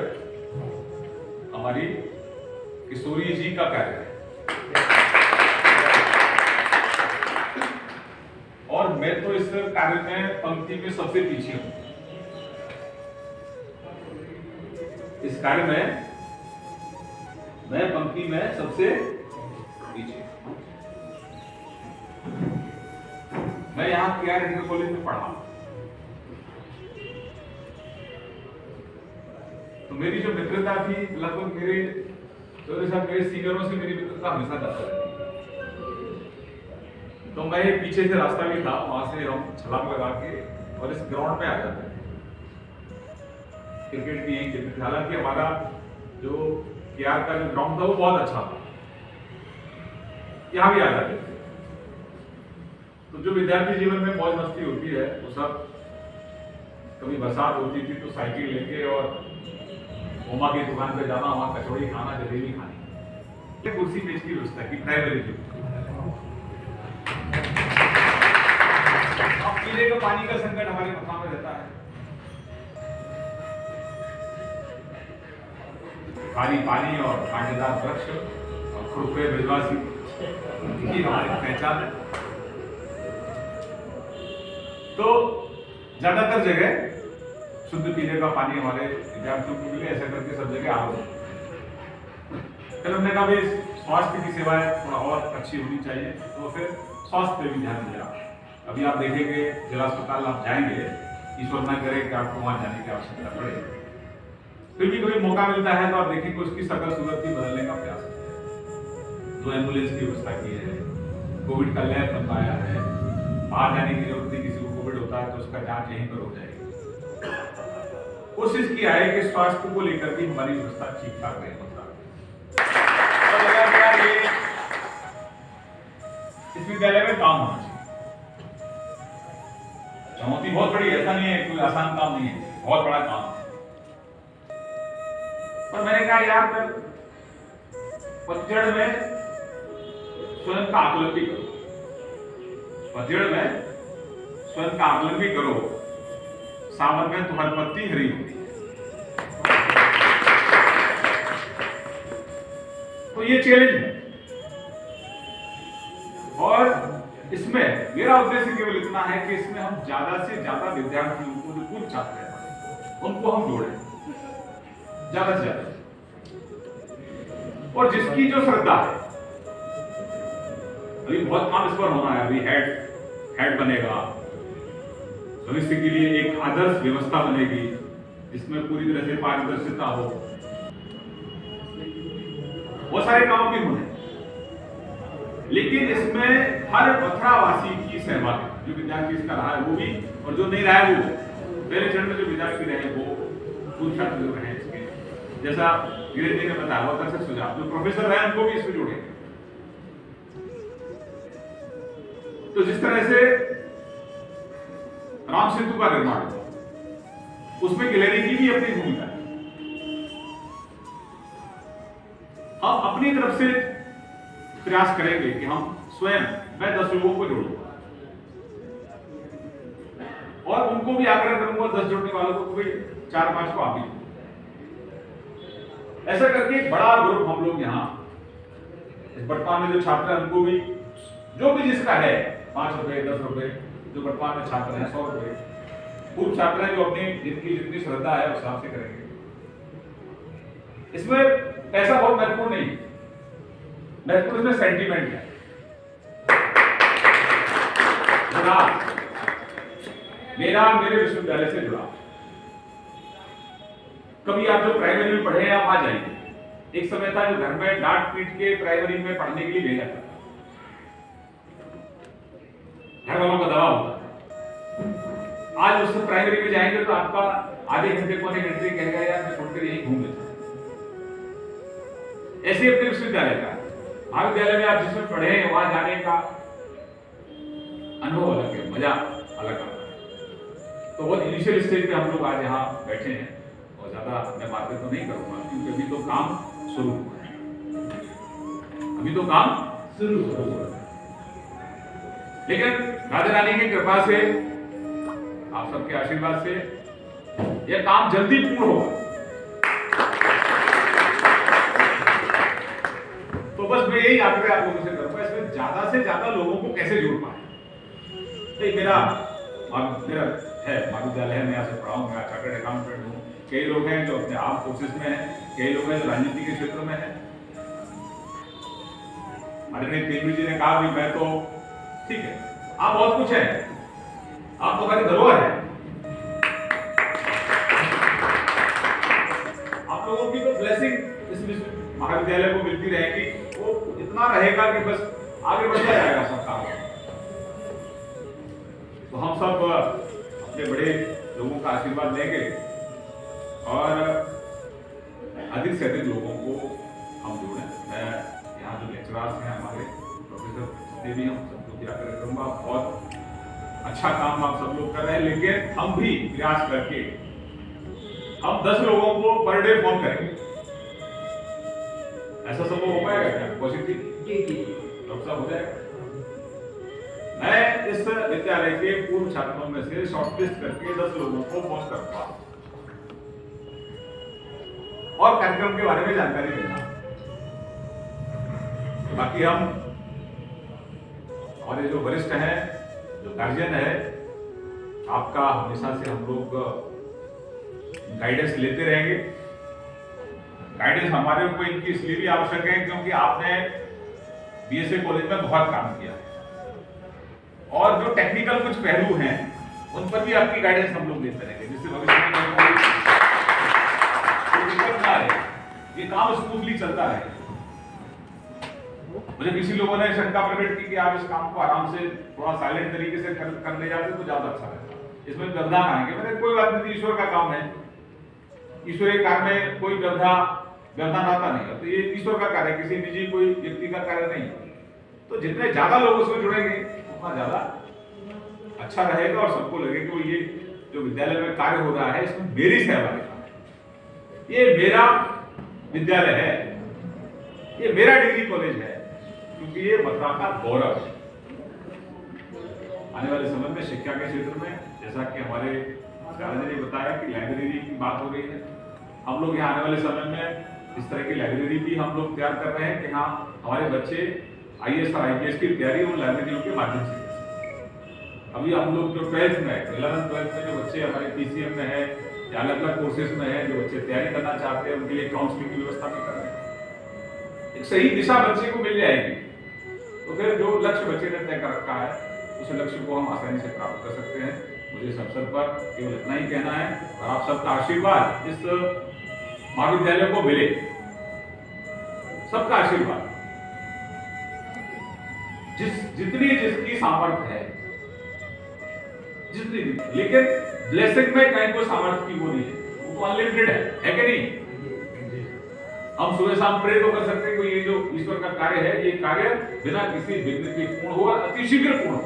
हमारी किशोरी जी का कार्य है और मैं तो इस कार्य में पंक्ति में सबसे पीछे हूं। इस कार्य में मैं पंक्ति में सबसे पीछे। मैं यहाँ KR इंटर कॉलेज में पढ़ा, तो मेरी जो मित्रता थी लगभग मेरे मेरे सीनियरों से मेरी मित्रता हमेशा जाता रहती। तो मैं पीछे से रास्ता भी था, वहां से हम छलांग लगा के और इस ग्राउंड पे आ जाते थे, क्रिकेट भी यही खेलते थे। हालांकि हमारा जो KR का जो ग्राउंड था वो बहुत अच्छा था, यहाँ भी आ जाते थे। तो जो विद्यार्थी जीवन में मौज मस्ती होती है वो सब, कभी बरसात होती थी तो साइकिल लेके और मोमा की दुकान पे जाना, वहां कचौड़ी खाना, जलेबी खानी, कुर्सी पेज की व्यवस्था की प्राइमरी जो अब पीने का पानी का संकट हमारे मथुरा में रहता है। खाली पानी और कांटेदार वृक्ष और खुरपे ब्रजवासी की हमारी पहचान है। तो ज्यादातर जगह शुद्ध पीने का पानी हमारे विद्यार्थियों को मिले, ऐसा करके सब जगह आरोप। फिर हमने कहा भाई स्वास्थ्य की सेवाएं थोड़ा और अच्छी होनी चाहिए, तो फिर स्वास्थ्य पे भी ध्यान दिया। अभी आप देखेंगे जिला अस्पताल आप जाएंगे, ईश्वर न करे कि आपको वहां जाने की आवश्यकता पड़े, फिर भी कभी मौका मिलता है तो आप देखेंगे उसकी सकल सूरत भी बदलने का प्रयास है। 2 एम्बुलेंस की व्यवस्था की है, कोविड का लैब बनवाया है, बाहर जाने की जरूरत नहीं, किसी को कोविड होता है तो उसका जांच यहीं पर हो जाएगी। कोशिश किया है कि स्वास्थ्य को लेकर भी हमारी व्यवस्था ठीक ठाक रहे। इस विद्यालय में काम होना चाहिए। चुनौती बहुत बड़ी, ऐसा नहीं है कोई आसान काम नहीं है, बहुत बड़ा काम है। पर मैंने कहा यार मैं पतझड़ में स्वयं का आकलन भी करो, पतझड़ में स्वयं का आकलन भी करो, सावन में तुम्हारी पत्ती हरी होती है। तो ये चैलेंज है और इसमें मेरा उद्देश्य केवल इतना है कि इसमें हम ज्यादा से ज्यादा विद्यार्थियों को, जो पूर्व छात्र हैं, उनको हम जोड़ें ज्यादा से ज्यादा, और जिसकी जो श्रद्धा है, अभी बहुत काम इस पर होना है, अभी हेड बनेगा, भविष्य के लिए एक आदर्श व्यवस्था बनेगी जिसमें पूरी तरह से पारदर्शिता हो, वो सारे काम भी होने, लेकिन इसमें हर मथुरावासी की सहभागिता, जो विद्यार्थी इसका रहा है वो भी, और जो नहीं रहा है वो, पहले चरण में जो विद्यार्थी रहे वो पूर्व छात्र जो रहे इसके, जैसा गिरीश जी ने बताया बहुत अच्छा सुझाव, जो प्रोफेसर रहे उनको भी इसमें जोड़े। तो जिस तरह से राम सेतु का निर्माण हुआ, उसमें गैलरी की भी अपनी भूमिका है। हम अपनी तरफ से प्रयास करेंगे कि हम स्वयं, मैं 10 लोगों को जोड़ूंगा और उनको भी आग्रह करूंगा, 10 जोड़ने वालों को भी 4-5 को आप भी। ऐसा करके एक बड़ा ग्रुप हम लोग यहाँ वर्तमान में जो छात्र हैं उनको भी, जो भी जिसका है 5 रुपए 10 रुपए, जो वर्तमान में छात्र हैं 100 रुपए, पूर्व छात्र हैं जो अपनी जितनी श्रद्धा है उस हिसाब से करेंगे। इसमें पैसा बहुत महत्वपूर्ण नहीं है, महत्वपूर्ण इसमें सेंटीमेंट है। मेरा मेरे विश्वविद्यालय से जुड़ा, कभी आप जो प्राइमरी में पढ़े हैं आप आ जाएंगे। एक समय था जो घर में डांट पीट के प्राइमरी में पढ़ने के लिए भेजा था, घर वालों का दबाव होता। आज उस प्राइमरी में जाएंगे तो आपका आधे घंटे पौने घंटे कहेगा यार मैं छोड़कर यही घूम लेता। ऐसे अपने विश्वविद्यालय का, महाविद्यालय में आप जिसमें पढ़े हैं वहां जाने का अनुभव अलग है, मजा अलग आता है। तो बहुत इनिशियल स्टेज पे हम लोग आज यहाँ बैठे हैं और ज्यादा मैं बातें तो नहीं करूंगा क्योंकि अभी तो काम शुरू हुआ है, अभी तो काम शुरू हुआ है। लेकिन राजा रानी की कृपा से, आप सबके आशीर्वाद से यह काम जल्दी पूर्ण होगा। तो बस मैं यही आग्रह आप लोगों से करूंगा, इसमें ज्यादा से ज्यादा लोगों को कैसे जोड़ पाए। मेरा है महाविद्यालय है, मैं यहाँ से पढ़ा हूँ, मैं चार्टर्ड अकाउंटेंट हूँ। कई लोग हैं जो अपने आर्म फोर्सेस में हैं, कई लोग हैं जो राजनीति के क्षेत्र में हैं। आदरणीय तेलवी जी ने कहा भी मैं तो ठीक है, आप बहुत कुछ है, आप तो खाली धरोहर है। आप लोगों की तो ब्लेसिंग इस महाविद्यालय को मिलती रहेगी, वो इतना रहेगा कि बस आगे बढ़ता जाएगा सब काम। तो हम सब अपने बड़े लोगों का आशीर्वाद लेंगे और अधिक से अधिक लोगों को हम जोड़ें। मैं यहाँ जो लेक्चरर्स हैं हमारे प्रोफेसर देवी, हम सबको भी आग्रह करूँगा, बहुत अच्छा काम आप सब लोग कर रहे हैं, लेकिन हम भी प्रयास करके हम 10 लोगों को पर डे फोन करेंगे। ऐसा सब हो पाएगा क्या? कौशिक जी डॉक्टर साहब हो जाएगा? मैं इस विद्यालय के पूर्व छात्रों में से शॉर्टलिस्ट करके 10 लोगों को फोन करूंगा और कार्यक्रम के बारे में जानकारी देना। बाकी हम हमारे जो वरिष्ठ हैं, जो गार्जियन है, आपका हमेशा से हम लोग गाइडेंस लेते रहेंगे। गाइडेंस हमारे को इनकी इसलिए भी आवश्यक है क्योंकि आपने बीएसए कॉलेज में बहुत काम किया है और जो टेक्निकल कुछ पहलू हैं उन पर भी आपकी गाइडेंस हम लोग देते रहेंगे, जिससे भविष्य में कोई दिक्कत ना आए, ये काम स्मूथली चलता रहे। मुझे किसी लोगों ने शंका प्रकट की कि आप इस काम को आराम से थोड़ा साइलेंट तरीके से कर ले जाते तो ज्यादा अच्छा रहता, इसमें व्यवधान आएंगे। मैंने कोई बात नहीं, ईश्वर का काम है, ईश्वरीय कार्य में कोई व्यवधान आता नहीं है, तो ये ईश्वर का कार्य है, किसी निजी कोई व्यक्ति का कार्य नहीं। तो जितने ज्यादा लोग उसमें जुड़ेंगे उतना ज्यादा अच्छा रहेगा और सबको लगेगा ये जो विद्यालय में कार्य हो रहा है इसमें मेरी सहभागिता है। ये मेरा विद्यालय है, ये मेरा डिग्री कॉलेज है, क्योंकि ये मथुरा का गौरव है। आने वाले समय में शिक्षा के क्षेत्र में जैसा कि हमारे ने बताया कि लाइब्रेरी की बात हो रही है, हम लोग यहाँ आने वाले समय में इस तरह की लाइब्रेरी भी हम लोग तैयार कर रहे हैं कि हाँ हमारे बच्चे IAS और IPS की तैयारी उन लाइब्रेरियों के माध्यम से कर सकें। अभी हम लोग जो 12th में 11th-12th में जो बच्चे हमारे PCM में है या अलग अलग कोर्सेज में है, जो बच्चे तैयारी करना चाहते हैं उनके लिए काउंसलिंग की व्यवस्था भी कर रहे हैं। एक सही दिशा बच्चे को मिल जाएगी तो फिर जो लक्ष्य बच्चे ने तय कर रखा है उस लक्ष्य को हम आसानी से प्राप्त कर सकते हैं। मुझे इस अवसर पर केवल इतना ही कहना है और आप सबका आशीर्वाद इस महाविद्यालय को मिले, सबका आशीर्वाद, जिसकी सामर्थ्य है, जितनी, लेकिन ब्लेसिंग में कहीं कोई सामर्थ्य की वो नहीं है, वो तो अनलिमिटेड है कि नहीं? हम सुबह शाम प्रे तो कर सकते हैं कि ये जो ईश्वर का कार्य है, ये कार्य बिना किसी विघ्न के पूर्ण हो और अतिशीघ्र पूर्ण हो।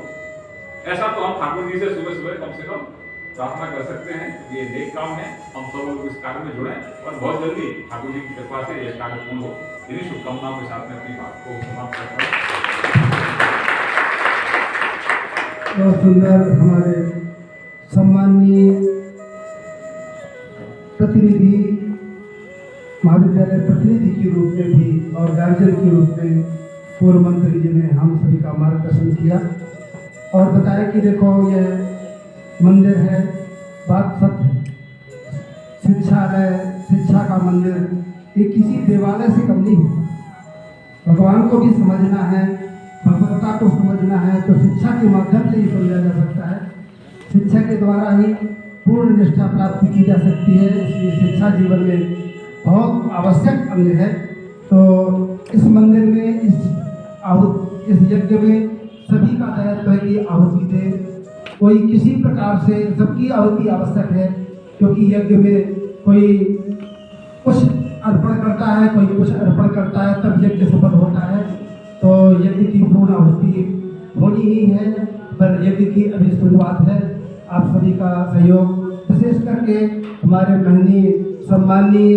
ऐसा तो हम ठाकुर जी से सुबह सुबह कम से कम प्रार्थना कर सकते हैं। ये नेक काम है, हम सब लोग इस कार्य में जुड़े और बहुत जल्दी ठाकुर जी की कृपा से यह कार्य पूर्ण हो। इन्हीं शुभकामनाओं के साथ में अपनी बात को समाप्त करता हूँ। बहुत सुंदर हमारे सम्माननीय प्रतिनिधि, महाविद्यालय प्रतिनिधि के रूप में भी और गार्जियन के रूप में पूर्व मंत्री जी ने हम सभी का मार्गदर्शन किया और बताया कि देखो ये मंदिर है, बात सत्य है, शिक्षा का मंदिर ये किसी देवालय से कम नहीं है। भगवान को भी समझना है, भगवत्ता को समझना है तो शिक्षा के माध्यम से ही समझा जा सकता है। शिक्षा के द्वारा ही पूर्ण निष्ठा प्राप्त की जा सकती है, इसलिए शिक्षा जीवन में बहुत आवश्यक अंग है। तो इस मंदिर में इस यज्ञ में सभी का दायित्व है कि आहुति दे, कोई किसी प्रकार से सबकी आहुति आवश्यक है, क्योंकि यज्ञ में कोई कुछ अर्पण करता है, कोई कुछ अर्पण करता है, तब यज्ञ सफल होता है। तो यज्ञ की पूर्ण आहुति होनी ही है, पर यज्ञ की अभी शुरुआत है। आप सभी का सहयोग, विशेष करके हमारे महनीय सम्माननीय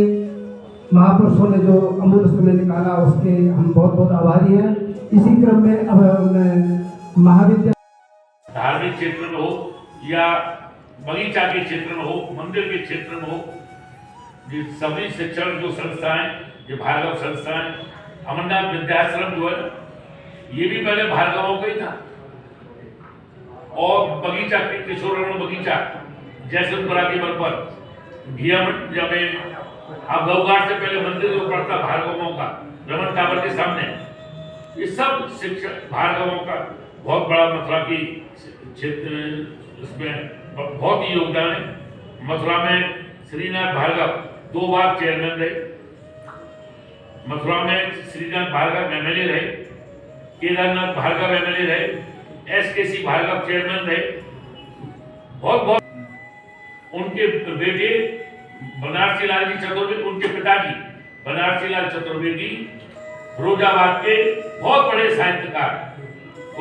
महापुरुषों ने जो अमूल्य समय निकाला उसके हम बहुत बहुत आभारी हैं। इसी क्रम में अब मैं महाविद्यालय धार्मिक क्षेत्र में हो या बगीचा के क्षेत्र में हो, मंदिर के क्षेत्र में हो, ये सभी शिक्षण जो संस्थाएं, ये भार्गव संस्थाएं, अमरनाथ विद्याश्रम जो है ये भी पहले भार्गवों का ही था। और बगीचा किशोर बगीचा जैसलपुरा के बल पर जब आप गौघाट से पहले मंदिर जो पड़ता भार्गवों का रमन टावर के सामने, ये सब शिक्षक भार्गवों का बहुत बड़ा मथुरा की क्षेत्र इसमें बहुत ही योगदान है। मथुरा में श्रीनाथ भार्गव 2 बार चेयरमैन रहे, मथुरा में श्रीनाथ भार्गव MLA रहे, केदारनाथ भार्गव MLA रहे, SKC भार्गव चेयरमैन रहे। बहुत उनके बेटे बनारसी लाल जी चतुर्वेदी, उनके पिताजी बनारसी लाल चतुर्वेदी फिरोजाबाद के बहुत बड़े साहित्यकार,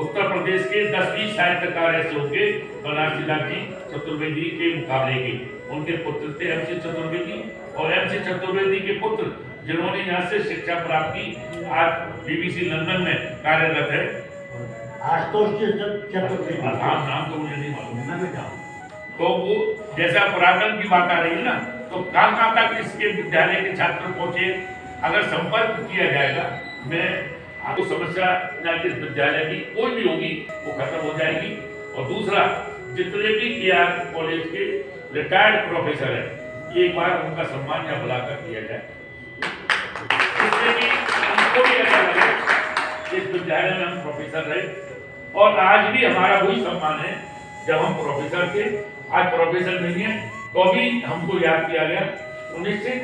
उत्तर प्रदेश के 10-20 साहित्यकार ऐसे होंगे बनारसी लाल जी चतुर्वेदी के मुकाबले के। उनके पुत्र थे MC चतुर्वेदी और MC चतुर्वेदी के पुत्र जिन्होंने यहाँ से शिक्षा प्राप्त की, आज BBC लंदन में कार्यरत है। नाम तो मुझे नहीं मालूम। तो वो जैसा पुरातन की बात आ रही है ना, तो कहाँ तक इसके विद्यालय के छात्र पहुंचे, अगर संपर्क किया जाएगा, मैं आपको समस्या ना कि इस विद्यालय की कोई भी होगी वो खत्म हो जाएगी। और दूसरा, जितने भी KR कॉलेज के रिटायर्ड प्रोफेसर हैं, एक बार उनका सम्मान यहाँ बुलाकर किया जाए, जिससे कि उनको भी ऐसा लगे इस विद्यालय में हम प्रोफेसर रहे। और आज भी हमारा वही सम्मान है, जब हम प्रोफेसर थे, आज प्रोफेसर नहीं है तो भी हमको याद किया गया। निश्चित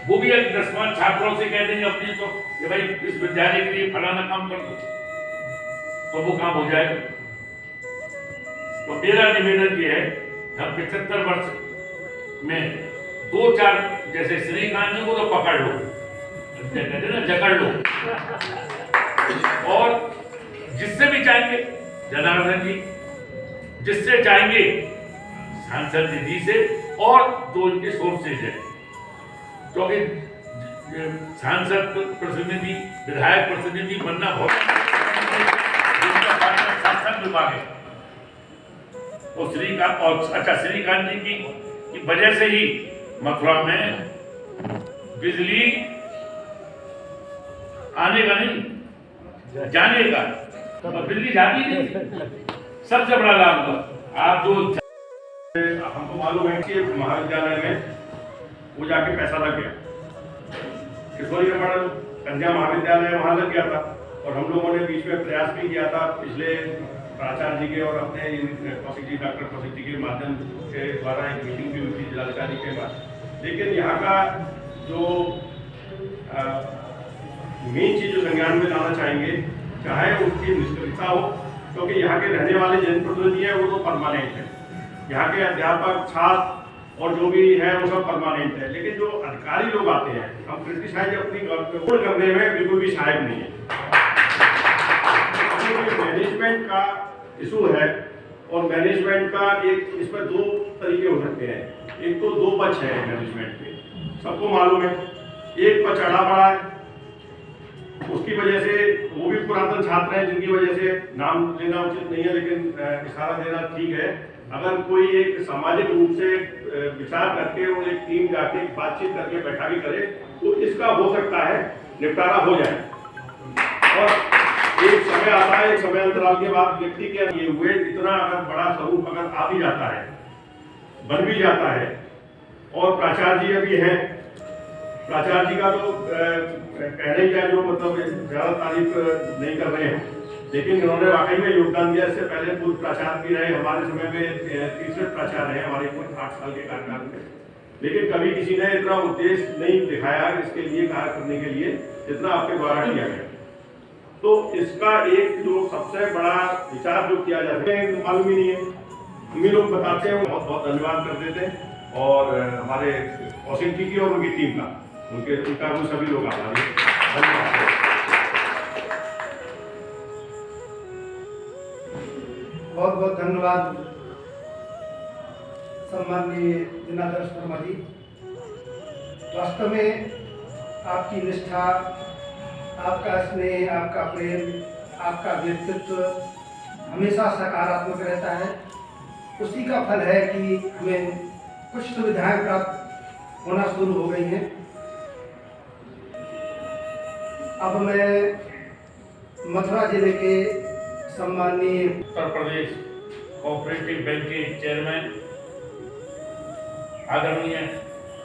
वो भी 10 छात्रों से कह देंगे अपने तो कि भाई इस विद्यालय के लिए फलाना काम कर दो, तो वो काम हो जाएगा। तो मेरा निवेदन ये है, हम 75 वर्ष में 2-4 जैसे श्रीकांत जी को तो पकड़ लो, कहते हैं ना, जकड़ लो, और जिससे भी चाहेंगे जनार्दन जी, जिससे चाहेंगे सांसद निधि से और जो इनके सोर्सेज है, क्योंकि सांसद प्रतिनिधि, विधायक प्रतिनिधि बनना बहुत शासन विभाग है। तो श्रीकांत और अच्छा श्रीकांत जी की वजह से ही मथुरा में बिजली आने का नहीं, जाने का, और बिजली जाती नहीं, सबसे बड़ा लाभ हुआ। आप जो हमको मालूम है कि महाविद्यालय में वो जाके पैसा लग गया, किशोरी रमन कन्या महाविद्यालय वहाँ लग गया था, और हम लोगों ने बीच में प्रयास भी किया था पिछले प्राचार्य जी के और अपने कौशिक जी, डॉक्टर कौशिक जी के माध्यम के द्वारा एक मीटिंग भी हुई थी जिलाधिकारी के पास। लेकिन यहाँ का जो मेन चीज जो संज्ञान में लाना चाहेंगे, चाहे उसकी निष्क्रियता हो, क्योंकि यहाँ के रहने वाले जनप्रतिनिधि हैं वो तो परमानेंट है, यहाँ के अध्यापक, छात्र और जो भी है वो सब परमानेंट है, लेकिन जो अधिकारी लोग आते हैं, हम क्रिटिसाइज अपनी पूर्ण करने में बिल्कुल भी सहायक नहीं है। मैनेजमेंट का इशू है, और मैनेजमेंट का एक इसमें दो तरीके हो सकते हैं। एक तो दो पक्ष है मैनेजमेंट के, सबको मालूम है। एक पक्ष अड़ा पड़ा है, उसकी वजह से वो भी पुरातन छात्र हैं जिनकी वजह से नाम लेना उचित नहीं है, लेकिन इशारा देना ठीक है। अगर कोई एक सामाजिक रूप से विचार करके और एक टीम जाके बातचीत करके बैठा भी करे तो इसका हो सकता है निपटारा हो जाए। और एक समय आता है, एक समय अंतराल के बाद व्यक्ति के ये हुए इतना अगर बड़ा स्वरूप अगर आ भी जाता है, बन भी जाता है, और प्राचार्य जी अभी हैं, प्राचार्य जी का तो कहने क्या जो मतलब ज्यादा तारीफ नहीं कर रहे हैं, लेकिन इन्होंने वाकई में योगदान दिया। इससे पहले पूर्व प्राचार्य भी रहे, हमारे समय में तीसरे प्राचार्य हैं हमारे 8 साल के कार्यकाल में, लेकिन कभी किसी ने इतना उद्देश्य नहीं दिखाया इसके लिए कार्य करने के लिए जितना आपके द्वारा किया गया। तो इसका एक जो सबसे बड़ा विचार जो किया जाता है मालूम ही नहीं है, हम ही लोग बताते हैं। बहुत बहुत धन्यवाद कर देते हैं, और हमारे कौशिक जी की और उनकी टीम का, उनका वो सभी लोग आभारी हैं। धन्यवाद। बहुत बहुत धन्यवाद सम्माननीय जिलाध्यक्ष शर्मा जी। वास्तव में आपकी निष्ठा, आपका स्नेह, आपका प्रेम, आपका व्यक्तित्व हमेशा सकारात्मक रहता है। उसी का फल है कि हमें कुछ सुविधाएं प्राप्त होना शुरू हो गई हैं। अब मैं मथुरा जिले के सम्माननीय उत्तर प्रदेश कोऑपरेटिव बैंक के चेयरमैन आदरणीय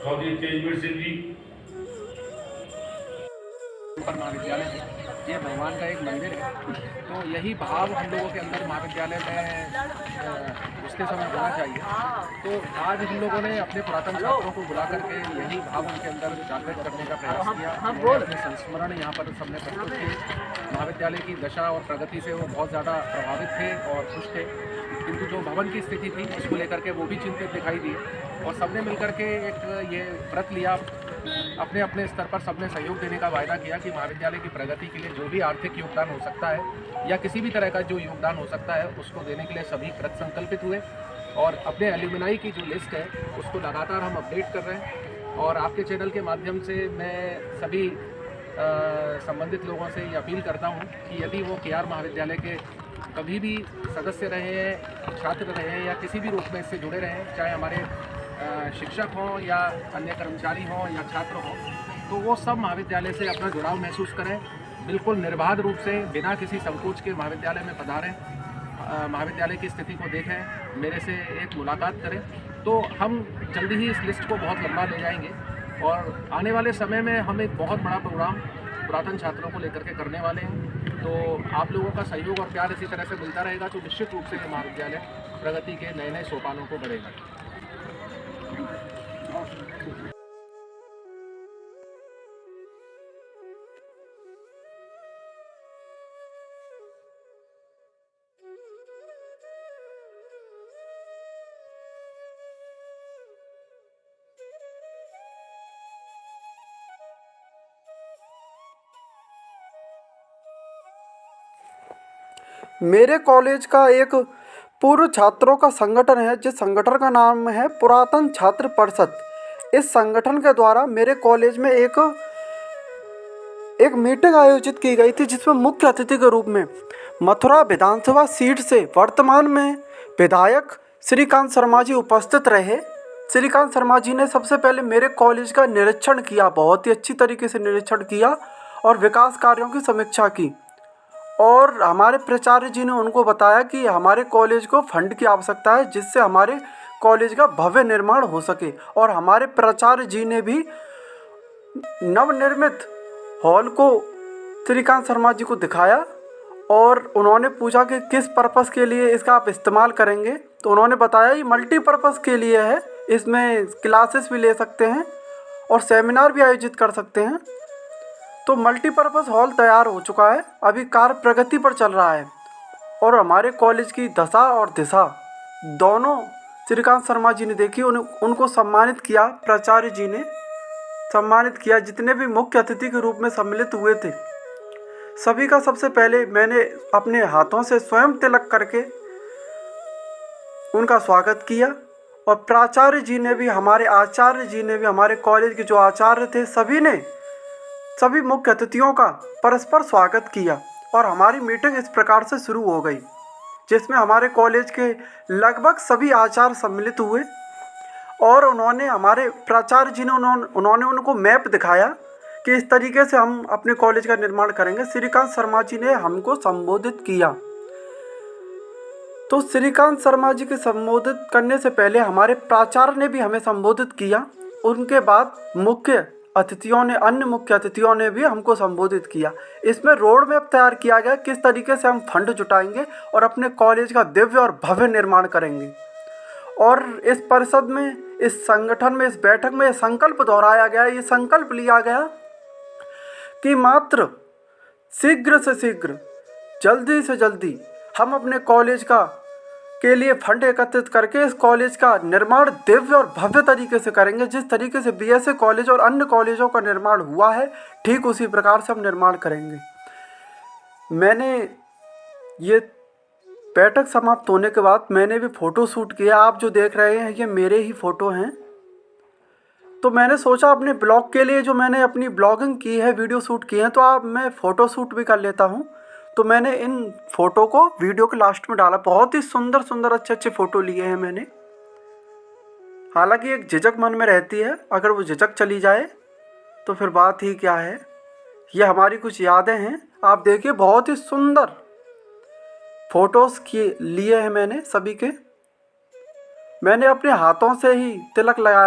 चौधरी तेजवीर सिंह जी, महाविद्यालय है, ये भगवान का एक मंदिर है। तो यही भाव हम लोगों के अंदर महाविद्यालय में उसके समय होना चाहिए। तो आज हम लोगों ने अपने पुरातन छात्रों को बुला करके यही भाव उनके अंदर जागृत करने का प्रयास किया। अपने संस्मरण यहाँ पर सबने प्रस्तुत किए। महाविद्यालय की दशा और प्रगति से वो बहुत ज़्यादा प्रभावित थे और खुश थे, किंतु जो भवन की स्थिति थी उसको लेकर के वो भी चिंतित दिखाई दी, और सबने मिलकर के एक ये व्रत लिया, अपने अपने स्तर पर सबने सहयोग देने का वायदा किया कि महाविद्यालय की प्रगति के लिए जो भी आर्थिक योगदान हो सकता है या किसी भी तरह का जो योगदान हो सकता है उसको देने के लिए सभी कृत संकल्पित हुए। और अपने एल्यूमिनाई की जो लिस्ट है उसको लगातार हम अपडेट कर रहे हैं, और आपके चैनल के माध्यम से मैं सभी संबंधित लोगों से ये अपील करता हूँ कि यदि वो KR महाविद्यालय के कभी भी सदस्य रहे हैं, छात्र रहे हैं या किसी भी रूप में इससे जुड़े रहे हैं, चाहे हमारे शिक्षक हों या अन्य कर्मचारी हों या छात्र हों, तो वो सब महाविद्यालय से अपना जुड़ाव महसूस करें, बिल्कुल निर्बाध रूप से बिना किसी संकोच के महाविद्यालय में पधारें, महाविद्यालय की स्थिति को देखें, मेरे से एक मुलाकात करें। तो हम जल्दी ही इस लिस्ट को बहुत लंबा ले जाएंगे, और आने वाले समय में हम एक बहुत बड़ा प्रोग्राम पुरातन छात्रों को लेकर के करने वाले हैं। तो आप लोगों का सहयोग और प्यार इसी तरह से मिलता रहेगा तो निश्चित रूप से ये महाविद्यालय प्रगति के नए नए सोपानों को बढ़ेगा। मेरे कॉलेज का एक पूर्व छात्रों का संगठन है, जिस संगठन का नाम है पुरातन छात्र परिषद। इस संगठन के द्वारा मेरे कॉलेज में एक मीटिंग आयोजित की गई थी, जिसमें मुख्य अतिथि के रूप में मथुरा विधानसभा सीट से वर्तमान में विधायक श्रीकांत शर्मा जी उपस्थित रहे। श्रीकांत शर्मा जी ने सबसे पहले मेरे कॉलेज का निरीक्षण किया, बहुत ही अच्छी तरीके से निरीक्षण किया और विकास कार्यों की समीक्षा की। और हमारे प्राचार्य जी ने उनको बताया कि हमारे कॉलेज को फंड की आवश्यकता है, जिससे हमारे कॉलेज का भव्य निर्माण हो सके। और हमारे प्राचार्य जी ने भी नवनिर्मित हॉल को श्रीकांत शर्मा जी को दिखाया और उन्होंने पूछा कि किस पर्पस के लिए इसका आप इस्तेमाल करेंगे। तो उन्होंने बताया ये मल्टीपर्पज़ के लिए है, इसमें क्लासेस भी ले सकते हैं और सेमिनार भी आयोजित कर सकते हैं। तो मल्टीपर्पज़ हॉल तैयार हो चुका है, अभी कार्य प्रगति पर चल रहा है। और हमारे कॉलेज की दशा और दिशा दोनों श्रीकांत शर्मा जी ने देखी, उनको सम्मानित किया, प्राचार्य जी ने सम्मानित किया। जितने भी मुख्य अतिथि के रूप में सम्मिलित हुए थे सभी का सबसे पहले मैंने अपने हाथों से स्वयं तिलक करके उनका स्वागत किया। और प्राचार्य जी ने भी, हमारे आचार्य जी ने भी, हमारे कॉलेज के जो आचार्य थे सभी ने सभी मुख्य अतिथियों का परस्पर स्वागत किया। और हमारी मीटिंग इस प्रकार से शुरू हो गई, जिसमें हमारे कॉलेज के लगभग सभी आचार्य सम्मिलित हुए। और उन्होंने, हमारे प्राचार्य जी ने उन्होंने उनको मैप दिखाया कि इस तरीके से हम अपने कॉलेज का निर्माण करेंगे। श्रीकांत शर्मा जी ने हमको संबोधित किया। तो श्रीकांत शर्मा जी के संबोधित करने से पहले हमारे प्राचार्य ने भी हमें संबोधित किया। उनके बाद अन्य मुख्य अतिथियों ने भी हमको संबोधित किया। इसमें रोड मैप तैयार किया गया, किस तरीके से हम फंड जुटाएंगे और अपने कॉलेज का दिव्य और भव्य निर्माण करेंगे। और इस परिषद में, इस संगठन में, इस बैठक में संकल्प दोहराया गया, ये संकल्प लिया गया कि मात्र शीघ्र से शीघ्र, जल्दी से जल्दी हम अपने कॉलेज के लिए फंड एकत्रित करके इस कॉलेज का निर्माण दिव्य और भव्य तरीके से करेंगे। जिस तरीके से बीएसए कॉलेज और अन्य कॉलेजों का निर्माण हुआ है, ठीक उसी प्रकार से हम निर्माण करेंगे। मैंने ये बैठक समाप्त होने के बाद मैंने भी फ़ोटो शूट किया। आप जो देख रहे हैं ये मेरे ही फ़ोटो हैं। तो मैंने सोचा अपने ब्लॉग के लिए, जो मैंने अपनी ब्लॉगिंग की है, वीडियो शूट किए हैं, तो अब मैं फ़ोटो शूट भी कर लेता हूं। तो मैंने इन फ़ोटो को वीडियो के लास्ट में डाला। बहुत ही सुंदर सुंदर अच्छे अच्छे फ़ोटो लिए हैं मैंने। हालांकि एक झिझक मन में रहती है, अगर वो झिझक चली जाए तो फिर बात ही क्या है। ये हमारी कुछ यादें हैं। आप देखिए, बहुत ही सुंदर फ़ोटोज़ लिए हैं मैंने सभी के। मैंने अपने हाथों से ही तिलक लगाया।